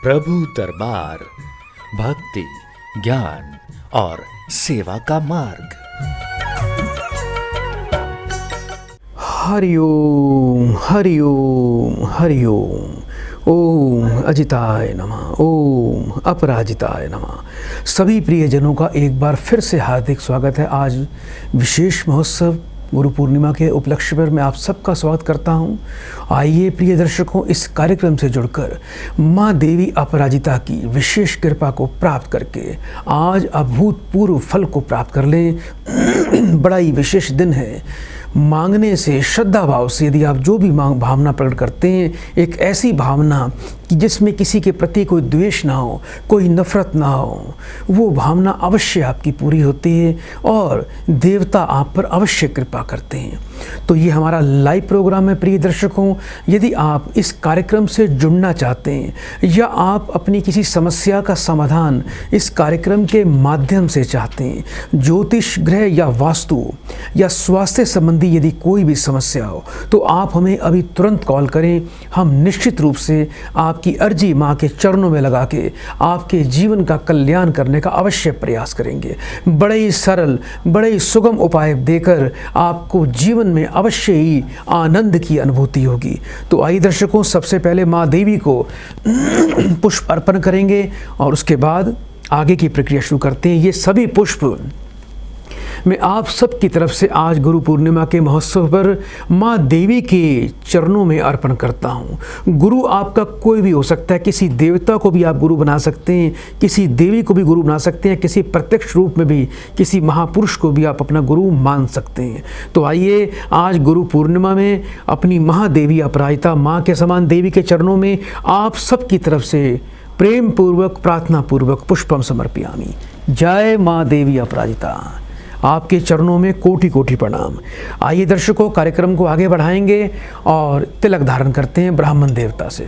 प्रभु दरबार, भक्ति, ज्ञान और सेवा का मार्ग। हरिओम हरिओम हरिओम। ओम अजिताय नमः, ओम अपराजिताय नमः। सभी प्रियजनों का एक बार फिर से हार्दिक स्वागत है। आज विशेष महोत्सव गुरु पूर्णिमा के उपलक्ष्य पर मैं आप सबका स्वागत करता हूं। आइए प्रिय दर्शकों, इस कार्यक्रम से जुड़कर माँ देवी अपराजिता की विशेष कृपा को प्राप्त करके आज अभूतपूर्व फल को प्राप्त कर लें। बड़ा ही विशेष दिन है। मांगने से, श्रद्धा भाव से यदि आप जो भी भावना प्रकट करते हैं, एक ऐसी भावना कि जिसमें किसी के प्रति कोई द्वेष ना हो, कोई नफरत ना हो, वो भावना अवश्य आपकी पूरी होती है और देवता आप पर अवश्य कृपा करते हैं। तो ये हमारा लाइव प्रोग्राम है। प्रिय दर्शकों, यदि आप इस कार्यक्रम से जुड़ना चाहते हैं या आप अपनी किसी समस्या का समाधान इस कार्यक्रम के माध्यम से चाहते हैं, ज्योतिष, ग्रह या वास्तु या स्वास्थ्य संबंधी यदि कोई भी समस्या हो, तो आप हमें अभी तुरंत कॉल करें। हम निश्चित रूप से आपकी अर्जी माँ के चरणों में लगा के आपके जीवन का कल्याण करने का अवश्य प्रयास करेंगे। बड़े ही सरल, बड़े ही सुगम उपाय देकर आपको जीवन में अवश्य ही आनंद की अनुभूति होगी। तो आइए दर्शकों, सबसे पहले माँ देवी को पुष्प अर्पण करेंगे और उसके बाद आगे की प्रक्रिया शुरू करते हैं। ये सभी पुष्प मैं आप सब की तरफ से आज गुरु पूर्णिमा के महोत्सव पर माँ देवी के चरणों में अर्पण करता हूँ। गुरु आपका कोई भी हो सकता है। किसी देवता को भी आप गुरु बना सकते हैं, किसी देवी को भी गुरु बना सकते हैं, किसी प्रत्यक्ष रूप में भी किसी महापुरुष को भी आप अपना गुरु मान सकते हैं। तो आइए आज गुरु पूर्णिमा में अपनी महादेवी अपराजिता माँ के समान देवी के चरणों में आप सब की तरफ से प्रेम पूर्वक, प्रार्थना पूर्वक पुष्पम समर्पयामि। जय माँ देवी अपराजिता। आपके चरणों में कोटि कोटि प्रणाम। आइए दर्शकों, कार्यक्रम को आगे बढ़ाएंगे और तिलक धारण करते हैं ब्राह्मण देवता से।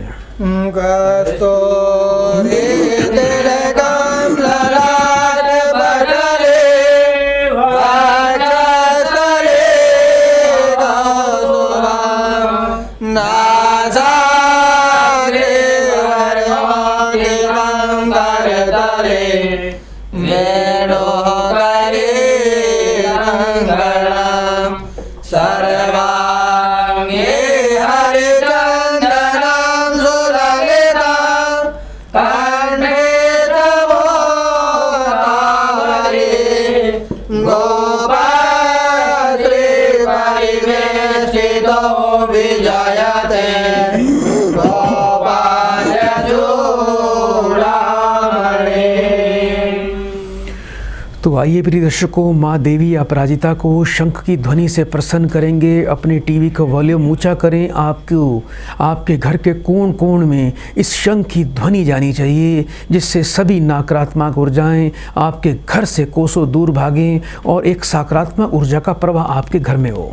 तो आइए प्रिय दर्शकों, माँ देवी अपराजिता को शंख की ध्वनि से प्रसन्न करेंगे। अपने टीवी का वॉल्यूम ऊंचा करें। आपके घर के कोण कोण में इस शंख की ध्वनि जानी चाहिए, जिससे सभी नकारात्मक ऊर्जाएं आपके घर से कोसों दूर भागें और एक सकारात्मक ऊर्जा का प्रवाह आपके घर में हो।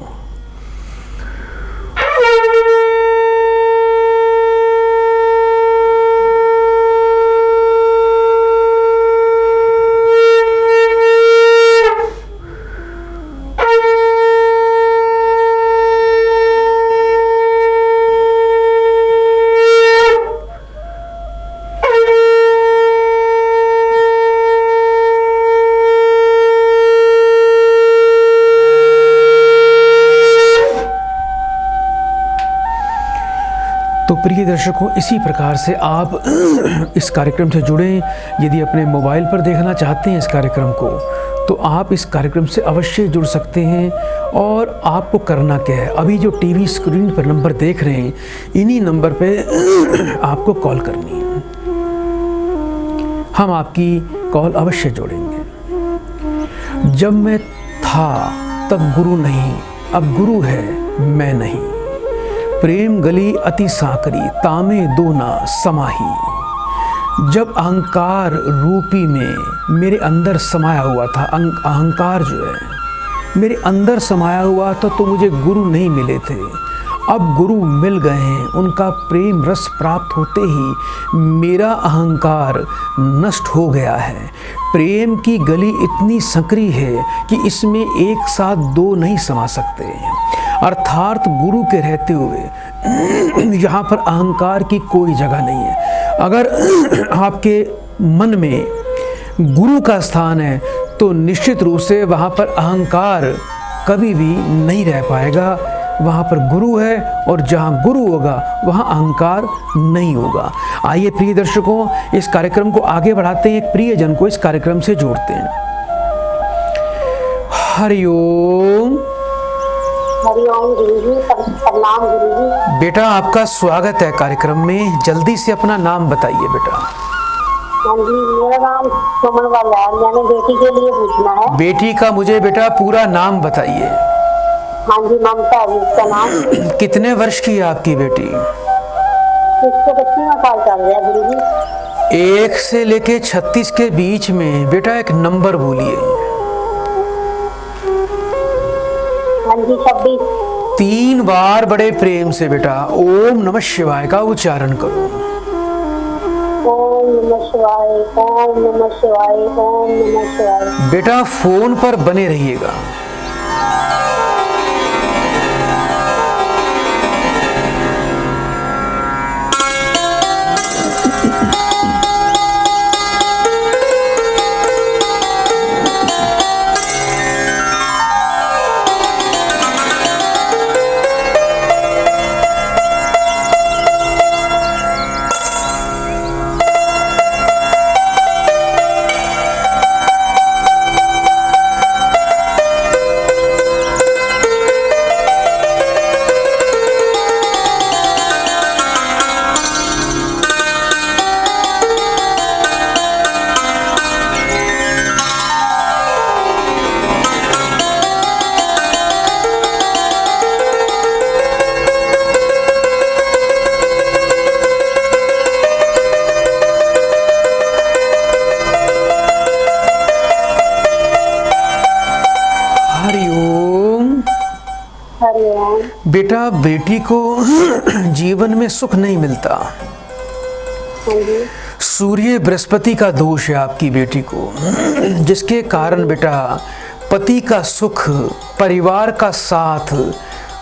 तो प्रिय दर्शकों, इसी प्रकार से आप इस कार्यक्रम से जुड़ें। यदि अपने मोबाइल पर देखना चाहते हैं इस कार्यक्रम को, तो आप इस कार्यक्रम से अवश्य जुड़ सकते हैं। और आपको करना क्या है, अभी जो टीवी स्क्रीन पर नंबर देख रहे हैं, इन्हीं नंबर पे आपको कॉल करनी है। हम आपकी कॉल अवश्य जोड़ेंगे। जब मैं था तब गुरु नहीं, अब गुरु है मैं नहीं। प्रेम गली अति साकरी, तामे दो ना समाही। जब अहंकार रूपी में मेरे अंदर समाया हुआ था, अहंकार जो है मेरे अंदर समाया हुआ था, तो मुझे गुरु नहीं मिले थे। अब गुरु मिल गए हैं। उनका प्रेम रस प्राप्त होते ही मेरा अहंकार नष्ट हो गया है। प्रेम की गली इतनी संकरी है कि इसमें एक साथ दो नहीं समा सकते। अर्थात गुरु के रहते हुए यहाँ पर अहंकार की कोई जगह नहीं है। अगर आपके मन में गुरु का स्थान है तो निश्चित रूप से वहाँ पर अहंकार कभी भी नहीं रह पाएगा। वहाँ पर गुरु है और जहाँ गुरु होगा वहाँ अहंकार नहीं होगा। आइए प्रिय दर्शकों, इस कार्यक्रम को आगे बढ़ाते हैं, एक प्रियजन को इस कार्यक्रम से जोड़ते हैं। हरिओम। हरिओम गुरुजी, प्रणाम गुरुजी। बेटा आपका स्वागत है कार्यक्रम में। जल्दी से अपना नाम बताइए बेटा। हाँ जी, मेरा नाम सुमन वाला है। मैंने बेटी के लिए पूछना है। बेटी का मुझे बेटा पूरा नाम बताइए। हाँ जी, ममता है उसका नाम। कितने वर्ष की है आपकी बेटी? इसको 25वां साल चल रहा है गुरुजी। 1 से लेके 36 के बीच में बेटा एक नंबर बोलिए। हाँ जी, 26। 3 बार बड़े प्रेम से बेटा ओम नमः शिवाय का उच्चारण करो। ओम नमः शिवाय, ओम नमः शिवाय, ओम नमः शिवाय। बेटा फोन पर बने रहिएगा। बेटा बेटी को जीवन में सुख नहीं मिलता। सूर्य बृहस्पति का दोष है आपकी बेटी को, जिसके कारण बेटा पति का सुख, परिवार का साथ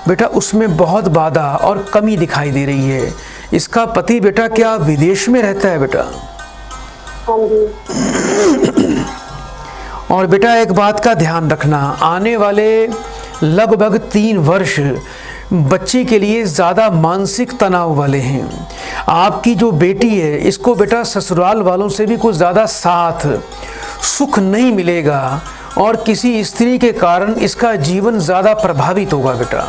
बेटा उसमें बहुत बाधा और कमी दिखाई दे रही है। इसका पति बेटा क्या विदेश में रहता है बेटा? और बेटा एक बात का ध्यान रखना, आने वाले लगभग 3 वर्ष बच्चे के लिए ज़्यादा मानसिक तनाव वाले हैं। आपकी जो बेटी है इसको बेटा ससुराल वालों से भी कुछ ज़्यादा साथ सुख नहीं मिलेगा और किसी स्त्री के कारण इसका जीवन ज़्यादा प्रभावित होगा बेटा।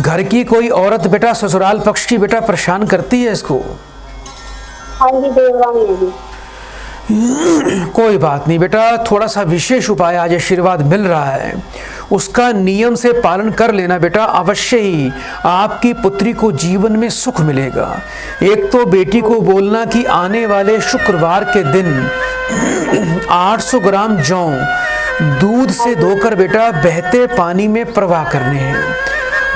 घर की कोई औरत बेटा ससुराल पक्ष की बेटा परेशान करती है इसको? हाँ जी, देवरानी है जी। कोई बात नहीं बेटा, थोड़ा सा विशेष उपाय आज आशीर्वाद मिल रहा है, उसका नियम से पालन कर लेना बेटा। अवश्य ही आपकी पुत्री को जीवन में सुख मिलेगा। एक तो बेटी को बोलना कि आने वाले शुक्रवार के दिन 800 ग्राम जौ दूध से धोकर बेटा बहते पानी में प्रवाह करने हैं।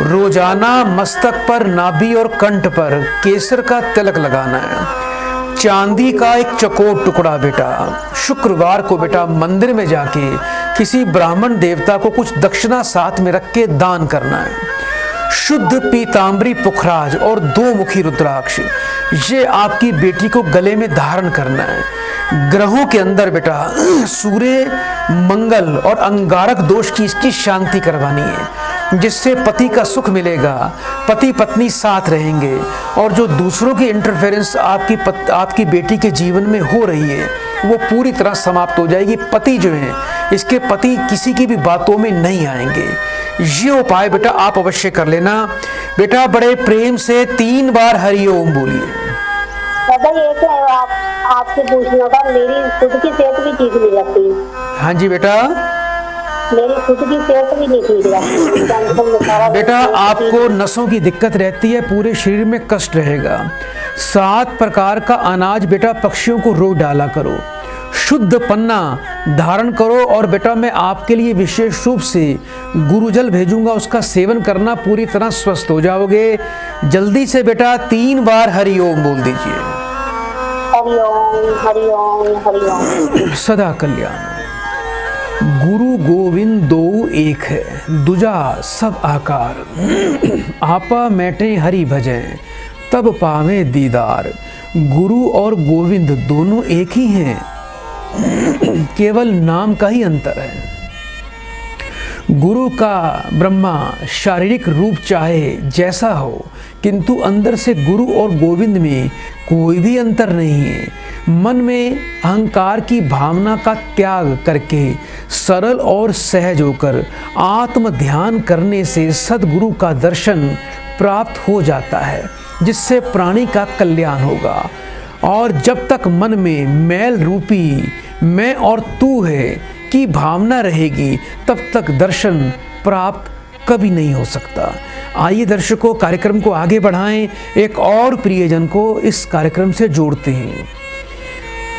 रोजाना मस्तक पर, नाभि और कंठ पर केसर का तिलक लगाना है। चांदी का एक चकोर टुकड़ा बेटा शुक्रवार को बेटा मंदिर में जाके किसी ब्राह्मण देवता को कुछ दक्षिणा साथ में रख के दान करना है। शुद्ध पीतांबरी पुखराज और 2 मुखी रुद्राक्ष ये आपकी बेटी को गले में धारण करना है। ग्रहों के अंदर बेटा सूर्य, मंगल और अंगारक दोष की इसकी शांति करवानी है, जिससे पति का सुख मिलेगा, पति पत्नी साथ रहेंगे और जो दूसरों की इंटरफेरेंस आपकी बेटी के जीवन में हो रही है वो पूरी तरह समाप्त हो जाएगी। पति जो है इसके पति किसी की भी बातों में नहीं आएंगे। ये उपाय बेटा आप अवश्य कर लेना। बेटा बड़े प्रेम से 3 बार हरिओम बोलिए। दादा ये तो आपसे पूछना था, मेरी खुद की सेहत भी ठीक नहीं रहती। हाँ जी बेटा, मेरी खुद की सेहत भी नहीं ठीक रहती। बेटा आपको नसों की दिक्कत रहती है, पूरे शरीर में कष्ट रहेगा। 7 प्रकार का अनाज बेटा पक्षियों को रोज डाला करो, शुद्ध पन्ना धारण करो और बेटा मैं आपके लिए विशेष रूप से गुरुजल भेजूंगा, उसका सेवन करना, पूरी तरह स्वस्थ हो जाओगे। जल्दी से बेटा 3 बार हरिओम बोल दीजिए। हरिओम हरिओम हरिओम। सदा कल्याण। गुरु गोविंद दो एक है, दूजा सब आकार। आपा मैटे हरि भजें, तब पावे दीदार। गुरु और गोविंद दोनों एक ही हैं, केवल नाम का ही अंतर है। गुरु का ब्रह्मा शारीरिक रूप चाहे जैसा हो, किंतु अंदर से गुरु और गोविंद में कोई भी अंतर नहीं है। मन में अहंकार की भावना का त्याग करके सरल और सहज होकर आत्म ध्यान करने से सद्गुरु का दर्शन प्राप्त हो जाता है, जिससे प्राणी का कल्याण होगा। और जब तक मन में मैल रूपी मैं और तू है की भावना रहेगी, तब तक दर्शन प्राप्त कभी नहीं हो सकता। आइए दर्शकों, कार्यक्रम को आगे बढ़ाएं, एक और प्रियजन को इस कार्यक्रम से जोड़ते हैं।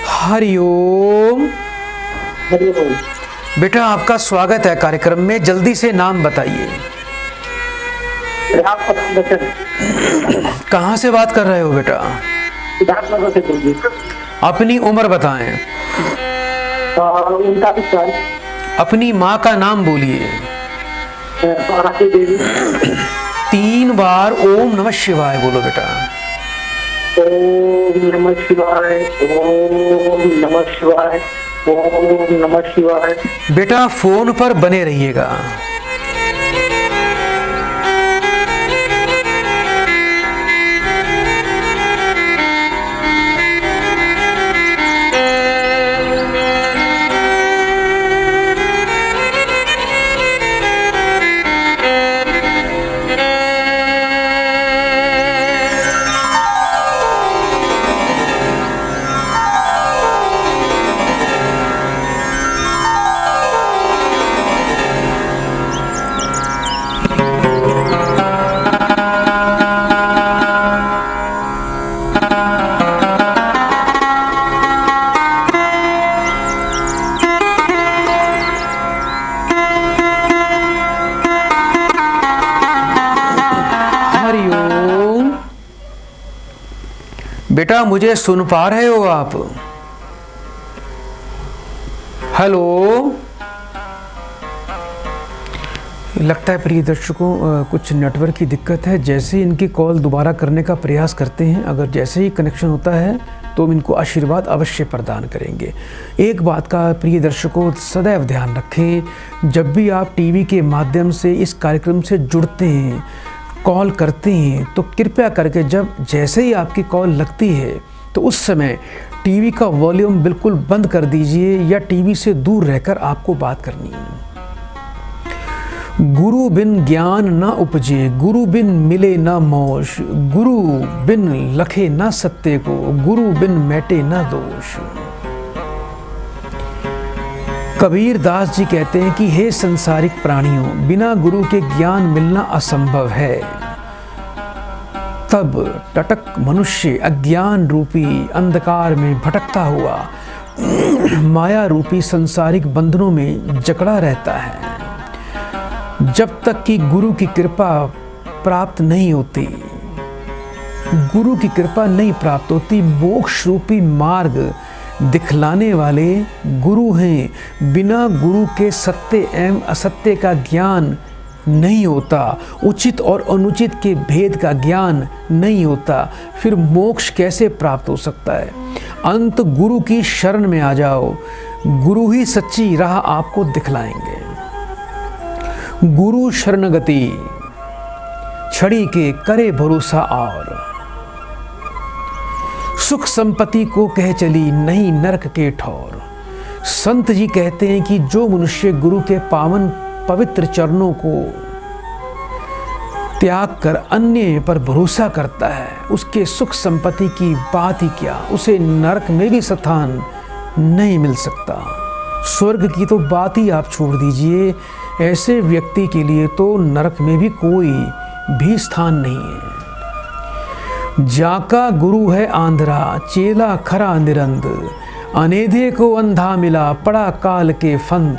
हरिओम। बेटा आपका स्वागत है कार्यक्रम में, जल्दी से नाम बताइए। कहाँ से बात कर रहे हो बेटा? अपनी उम्र बताएं। 39 साल। अपनी माँ का नाम बोलिए। पार्वती देवी। 3 बार ओम नमः शिवाय बोलो बेटा। ओम नमः शिवाय, ओम नमः शिवाय, ओम नमः शिवाय। बेटा फोन पर बने रहिएगा। बेटा मुझे सुन पा रहे हो आप? हेलो। लगता है प्रिय दर्शकों कुछ नेटवर्क की दिक्कत है। जैसे ही इनकी कॉल दोबारा करने का प्रयास करते हैं, अगर जैसे ही कनेक्शन होता है तो हम इनको आशीर्वाद अवश्य प्रदान करेंगे। एक बात का प्रिय दर्शकों सदैव ध्यान रखें, जब भी आप टीवी के माध्यम से इस कार्यक्रम से जुड़ते हैं, कॉल करते हैं, तो कृपया करके जैसे ही आपकी कॉल लगती है तो उस समय टीवी का वॉल्यूम बिल्कुल बंद कर दीजिए या टीवी से दूर रहकर आपको बात करनी है। गुरु बिन ज्ञान न उपजे, गुरु बिन मिले न मोश, गुरु बिन लखे न सत्य को, गुरु बिन मैटे न दोष। कबीर दास जी कहते हैं कि हे संसारिक प्राणियों, बिना गुरु के ज्ञान मिलना असंभव है। तब टटक मनुष्य अज्ञान रूपी अंधकार में भटकता हुआ माया रूपी संसारिक बंधनों में जकड़ा रहता है। जब तक कि गुरु की कृपा प्राप्त नहीं होती, गुरु की कृपा नहीं प्राप्त होती, मोक्ष रूपी मार्ग दिखलाने वाले गुरु हैं। बिना गुरु के सत्य एवं असत्य का ज्ञान नहीं होता, उचित और अनुचित के भेद का ज्ञान नहीं होता, फिर मोक्ष कैसे प्राप्त हो सकता है? अंत गुरु की शरण में आ जाओ, गुरु ही सच्ची राह आपको दिखलाएंगे। गुरु शरणगति छड़ी के करे भरोसा और सुख संपत्ति को कह चली नहीं नरक के ठौर। संत जी कहते हैं कि जो मनुष्य गुरु के पावन पवित्र चरणों को त्याग कर अन्य पर भरोसा करता है, उसके सुख संपत्ति की बात ही क्या, उसे नरक में भी स्थान नहीं मिल सकता। स्वर्ग की तो बात ही आप छोड़ दीजिए, ऐसे व्यक्ति के लिए तो नरक में भी कोई भी स्थान नहीं है। जाका गुरु है आंधरा, चेला खरा निरंद, अनेधे को अंधा मिला पड़ा काल के फंद।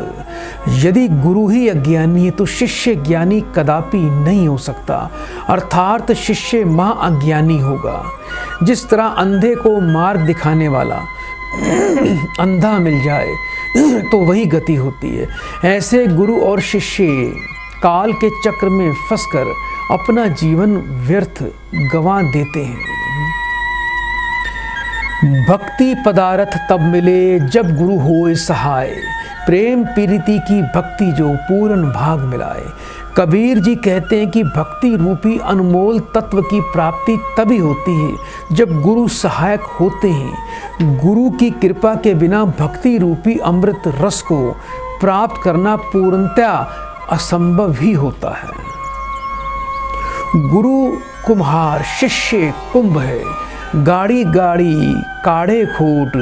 यदि गुरु ही अज्ञानी है तो शिष्य ज्ञानी कदापि नहीं हो सकता, अर्थात शिष्य महाअज्ञानी होगा। जिस तरह अंधे को मार्ग दिखाने वाला अंधा मिल जाए तो वही गति होती है, ऐसे गुरु और शिष्य काल के चक्र में फंसकर अपना जीवन व्यर्थ गंवा देते हैं। भक्ति पदारथ तब मिले जब गुरु होए सहाय, प्रेम प्रीति की भक्ति जो पूर्ण भाग मिलाए। कबीर जी कहते हैं कि भक्ति रूपी अनमोल तत्व की प्राप्ति तभी होती है जब गुरु सहायक होते हैं। गुरु की कृपा के बिना भक्ति रूपी अमृत रस को प्राप्त करना पूर्णतया असंभव ही होता है। गुरु कुम्हार शिष्य कुंभ है, गाड़ी गाड़ी काढ़े खोट,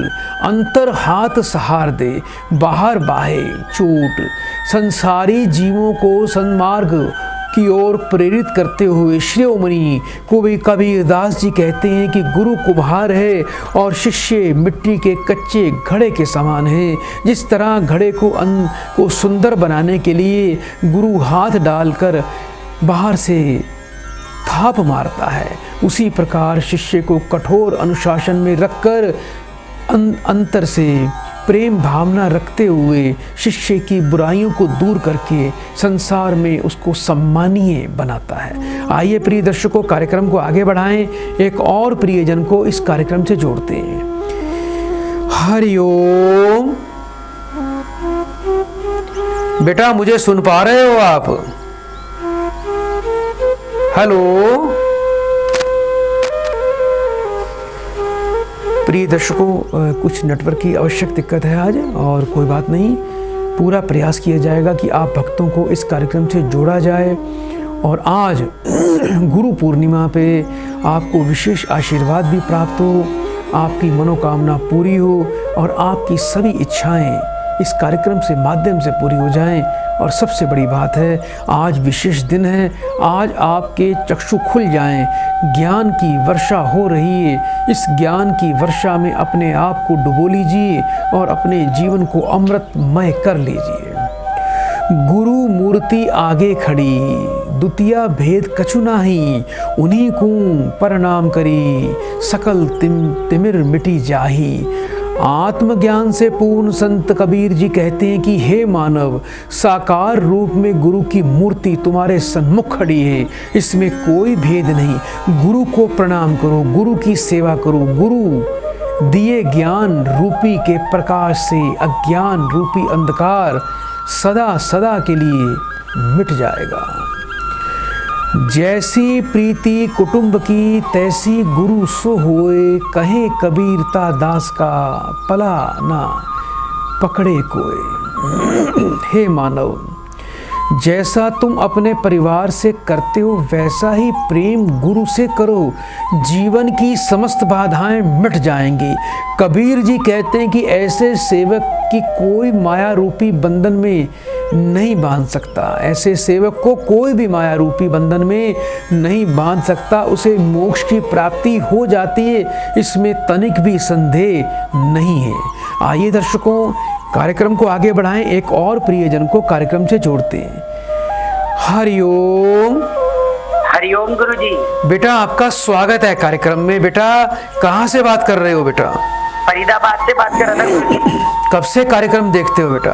अंतर हाथ सहार दे, बाहर बाहे चोट। संसारी जीवों को सन्मार्ग की ओर प्रेरित करते हुए श्रीओमणि कबीरदास जी कहते हैं कि गुरु कुम्हार है और शिष्य मिट्टी के कच्चे घड़े के समान है। जिस तरह घड़े को सुंदर बनाने के लिए गुरु हाथ डालकर बाहर से थाप मारता है, उसी प्रकार शिष्य को कठोर अनुशासन में रखकर अंतर से प्रेम भावना रखते हुए शिष्य की बुराइयों को दूर करके संसार में उसको सम्मानीय बनाता है। आइए प्रिय दर्शकों, कार्यक्रम को आगे बढ़ाएं, एक और प्रियजन को इस कार्यक्रम से जोड़ते हैं। हरिओम। बेटा मुझे सुन पा रहे हो आप? हेलो प्रिय दर्शकों, कुछ नेटवर्क की आवश्यक दिक्कत है आज, और कोई बात नहीं, पूरा प्रयास किया जाएगा कि आप भक्तों को इस कार्यक्रम से जोड़ा जाए। और आज गुरु पूर्णिमा पे आपको विशेष आशीर्वाद भी प्राप्त हो, आपकी मनोकामना पूरी हो और आपकी सभी इच्छाएं इस कार्यक्रम से माध्यम से पूरी हो जाएं। और सबसे बड़ी बात है, आज विशेष दिन है, आज आपके चक्षु खुल जाएं, ज्ञान की वर्षा हो रही है। इस ज्ञान की वर्षा में अपने आप को डुबो लीजिए और अपने जीवन को अमृतमय कर लीजिए। गुरु मूर्ति आगे खड़ी, द्वितीय भेद कछु नाही, उन्हीं को प्रणाम करी, सकल तिमिर मिटी जाही। आत्मज्ञान से पूर्ण संत कबीर जी कहते हैं कि हे मानव, साकार रूप में गुरु की मूर्ति तुम्हारे सन्मुख खड़ी है, इसमें कोई भेद नहीं। गुरु को प्रणाम करो, गुरु की सेवा करो। गुरु दिए ज्ञान रूपी के प्रकाश से अज्ञान रूपी अंधकार सदा सदा के लिए मिट जाएगा। जैसी प्रीति कुटुंब की तैसी गुरु सो होए, कहे कबीरता दास का पला ना पकड़े कोई। हे मानव, जैसा तुम अपने परिवार से करते हो वैसा ही प्रेम गुरु से करो, जीवन की समस्त बाधाएं मिट जाएंगी। कबीर जी कहते हैं कि ऐसे सेवक की कोई माया रूपी बंधन में नहीं बांध सकता, ऐसे सेवक को कोई भी माया रूपी बंधन में नहीं बांध सकता, उसे मोक्ष की प्राप्ति हो जाती है, इसमें तनिक भी संदेह नहीं है। आइए दर्शकों, कार्यक्रम को आगे बढ़ाएं, एक और प्रियजन को कार्यक्रम से जोड़ते हैं। हरिओम। हरिओम गुरुजी। बेटा आपका स्वागत है कार्यक्रम में। बेटा कहाँ से बात कर रहे हो? बेटा फरीदाबाद से बात कर रहा था गुरुजी। कब से कार्यक्रम देखते हो बेटा?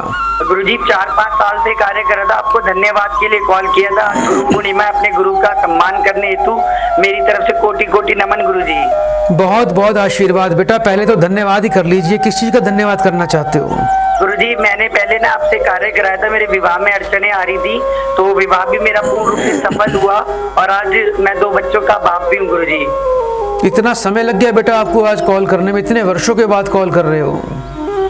गुरुजी 4-5 साल से कार्य कर रहा था, आपको धन्यवाद के लिए कॉल किया था। गुरु पूर्णिमा, अपने गुरु का सम्मान करने हेतु मेरी तरफ से कोटि कोटि नमन गुरुजी। बहुत बहुत आशीर्वाद। बेटा पहले तो धन्यवाद ही कर लीजिए, किस चीज का धन्यवाद करना चाहते हो? गुरुजी मैंने पहले ना आपसे कार्य कराया था, मेरे विवाह में अड़चने आ रही थी, तो विवाह भी मेरा पूर्ण रूप से सफल हुआ और आज मैं 2 बच्चों का बाप भी हूँ गुरुजी। इतना समय लग गया बेटा आपको आज कॉल करने में? इतने वर्षों के बाद कॉल कर रहे हो?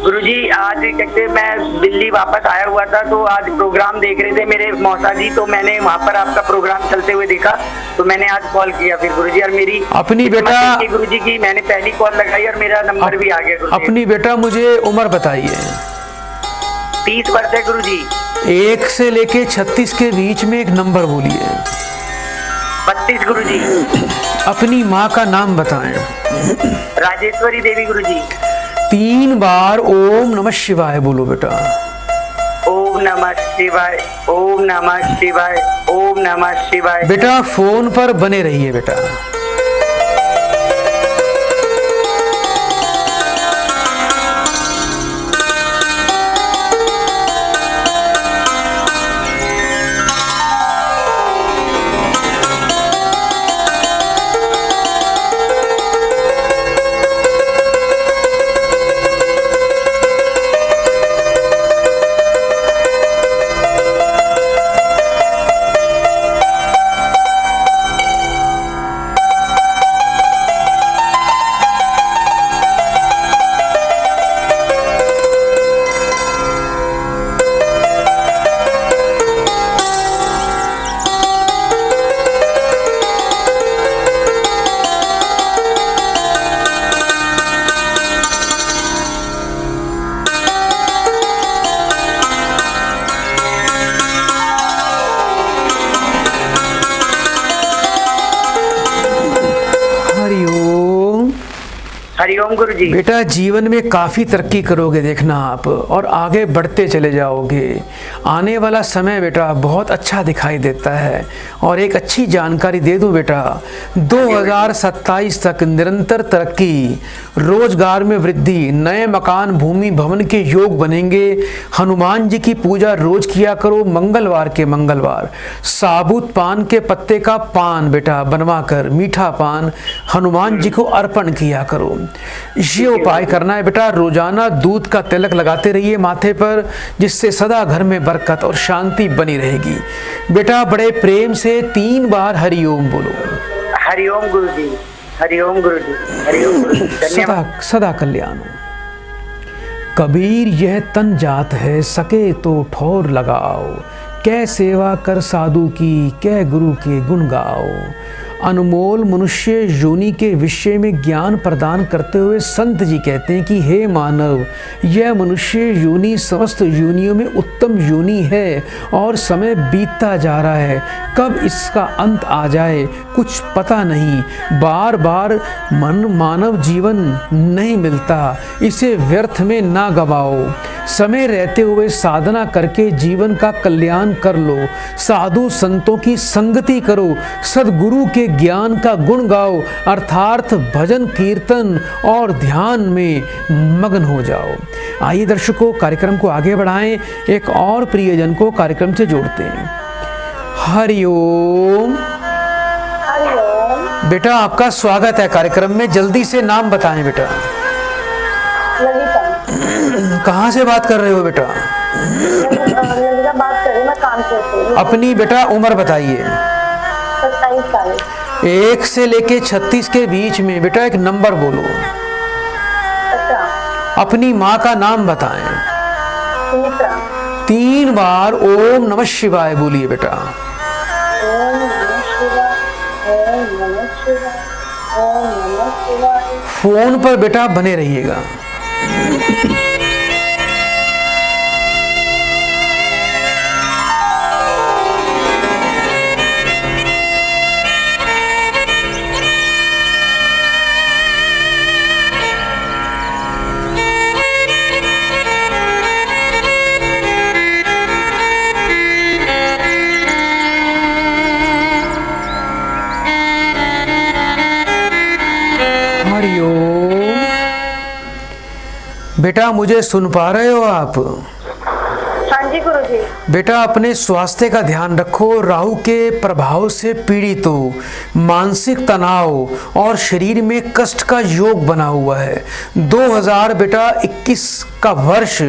गुरुजी आज कहते मैं दिल्ली वापस आया हुआ था, तो आज प्रोग्राम देख रहे थे मेरे मौसा जी, तो मैंने वहाँ पर आपका प्रोग्राम चलते हुए देखा, तो मैंने आज कॉल किया फिर गुरुजी। और मेरी अपनी बेटा गुरुजी की मैंने पहली कॉल लगाई और मेरा नंबर भी आ गया गुरुजी। अपनी बेटा मुझे उम्र बताइए। 30 वर्ष है गुरुजी। 1 से लेके 36 के बीच में एक नंबर बोलिए। 32 गुरुजी। अपनी माँ का नाम बताएं। राजेश्वरी देवी गुरुजी। 3 बार ओम नमः शिवाय बोलो बेटा। ओम नमः शिवाय, ओम नमः शिवाय, ओम नमः शिवाय। बेटा फोन पर बने रहिए बेटा। हरिओम गुरु जी। बेटा जीवन में काफ़ी तरक्की करोगे देखना आप, और आगे बढ़ते चले जाओगे। आने वाला समय बेटा बहुत अच्छा दिखाई देता है। और एक अच्छी जानकारी दे दूं बेटा, 2027 तक निरंतर तरक्की, रोजगार में वृद्धि, नए मकान भूमि भवन के योग बनेंगे। हनुमान जी की पूजा रोज किया करो, मंगलवार के मंगलवार। साबुत पान के पत्ते का पान बेटा बनवाकर, मीठा पान हनुमान जी को अर्पण किया करो। ये उपाय करना है बेटा। रोजाना दूध का तिलक लगाते रहिए माथे पर, जिससे सदा घर में बरकत और शांति बनी रहेगी। बेटा बड़े प्रेम से 3 बार हरिओम बोलो। हरिओम गुरु जी, हरिओम गुरु जी, हरिओम गुरु जी। सदा सदा कल्याण हो। कबीर यह तन जात है, सके तो ठौर लगाओ। कै सेवा कर साधु की, कै गुरु के गुण गाओ। अनमोल मनुष्य योनि के विषय में ज्ञान प्रदान करते हुए संत जी कहते हैं कि हे मानव, यह मनुष्य योनि समस्त योनियों में उत्तम योनि है और समय बीतता जा रहा है। कब इसका अंत आ जाए कुछ पता नहीं। बार बार मानव जीवन नहीं मिलता, इसे व्यर्थ में ना गवाओ। समय रहते हुए साधना करके जीवन का कल्याण कर लो। साधु संतों की संगति करो, सदगुरु के ज्ञान का गुण गाओ, अर्थात भजन कीर्तन और ध्यान में मग्न हो जाओ। आइए दर्शकों, कार्यक्रम को आगे बढ़ाएं, एक और प्रियजन को कार्यक्रम से जोड़ते हैं। हरिओम। हरिओम। बेटा आपका स्वागत है कार्यक्रम में। जल्दी से नाम बताएं बेटा। ललिता। कहाँ से बात कर रहे हो बेटा? ललिता बात कर रही हूँ, मैं कानपुर से। अपनी बेटा उम्र बताइए। 27 साल। 1 से लेके 36 के बीच में बेटा एक नंबर बोलो। अच्छा। अपनी माँ का नाम बताएं। सुमित्रा। 3 बार ओम नमः शिवाय बोलिए बेटा। ओम नमः शिवाय, ओम नमः शिवाय, ओम नमः शिवाय। फोन पर बेटा बने रहिएगा। बेटा मुझे सुन पा रहे हो आप? हाँ जी गुरुजी। बेटा अपने स्वास्थ्य का ध्यान रखो। राहु के प्रभाव से पीड़ित हो, मानसिक तनाव और शरीर में कष्ट का योग बना हुआ है। 2021 का वर्ष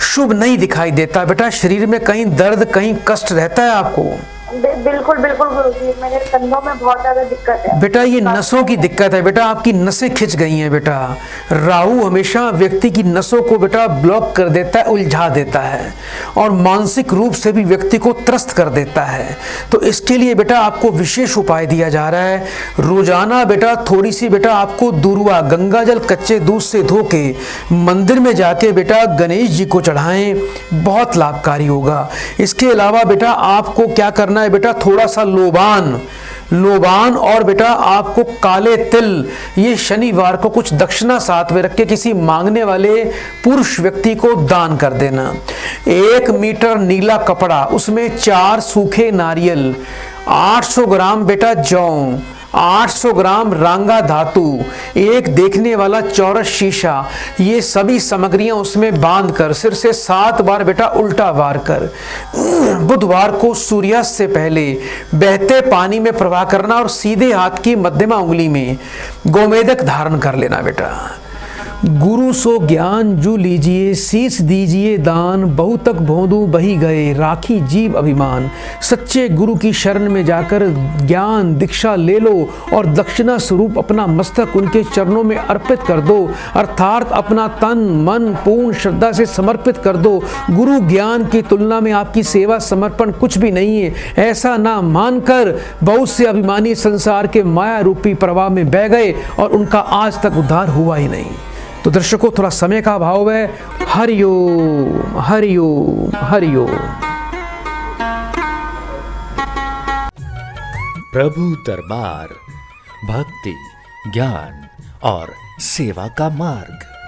शुभ नहीं दिखाई देता बेटा। शरीर में कहीं दर्द कहीं कष्ट रहता है आपको? बिल्कुल बिल्कुल गुरुजी, मेरे कंधों में बहुत ज्यादा दिक्कत है बेटा। ये नसों की दिक्कत है बेटा, आपकी नसें खिंच गई हैं बेटा। राहु हमेशा व्यक्ति की नसों को बेटा ब्लॉक कर देता है, उलझा देता है और मानसिक रूप से भी व्यक्ति को त्रस्त कर देता है। तो इसके लिए बेटा आपको विशेष उपाय दिया जा रहा है। रोजाना बेटा थोड़ी सी बेटा आपको दूर्वा गंगा जल कच्चे दूध से धो के मंदिर में जाके बेटा गणेश जी को चढ़ाएं, बहुत लाभकारी होगा। इसके अलावा बेटा आपको क्या करना है बेटा, थोड़ा सा लोबान और बेटा आपको काले तिल, ये शनिवार को कुछ दक्षिणा साथ में रख के किसी मांगने वाले पुरुष व्यक्ति को दान कर देना। 1 मीटर नीला कपड़ा, उसमें 4 सूखे नारियल, 800 ग्राम बेटा जौ, 800 ग्राम रांगा धातु, एक देखने वाला चौरस शीशा, ये सभी सामग्रियां उसमें बांध कर सिर से 7 बार बेटा उल्टा वार कर बुधवार को सूर्यास्त से पहले बहते पानी में प्रवाह करना और सीधे हाथ की मध्यमा उंगली में गोमेदक धारण कर लेना बेटा। गुरु सो ज्ञान जू लीजिए, शीश दीजिए दान, बहु तक भोंदू बही गए, राखी जीव अभिमान। सच्चे गुरु की शरण में जाकर ज्ञान दीक्षा ले लो और दक्षिणा स्वरूप अपना मस्तक उनके चरणों में अर्पित कर दो, अर्थात अपना तन मन पूर्ण श्रद्धा से समर्पित कर दो। गुरु ज्ञान की तुलना में आपकी सेवा समर्पण कुछ भी नहीं है, ऐसा ना मानकर बहुत से अभिमानी संसार के माया रूपी प्रवाह में बह गए और उनका आज तक उद्धार हुआ ही नहीं। तो दर्शकों थोड़ा समय का अभाव है। हरिओम हरिओम हरिओम। प्रभु दरबार भक्ति ज्ञान और सेवा का मार्ग।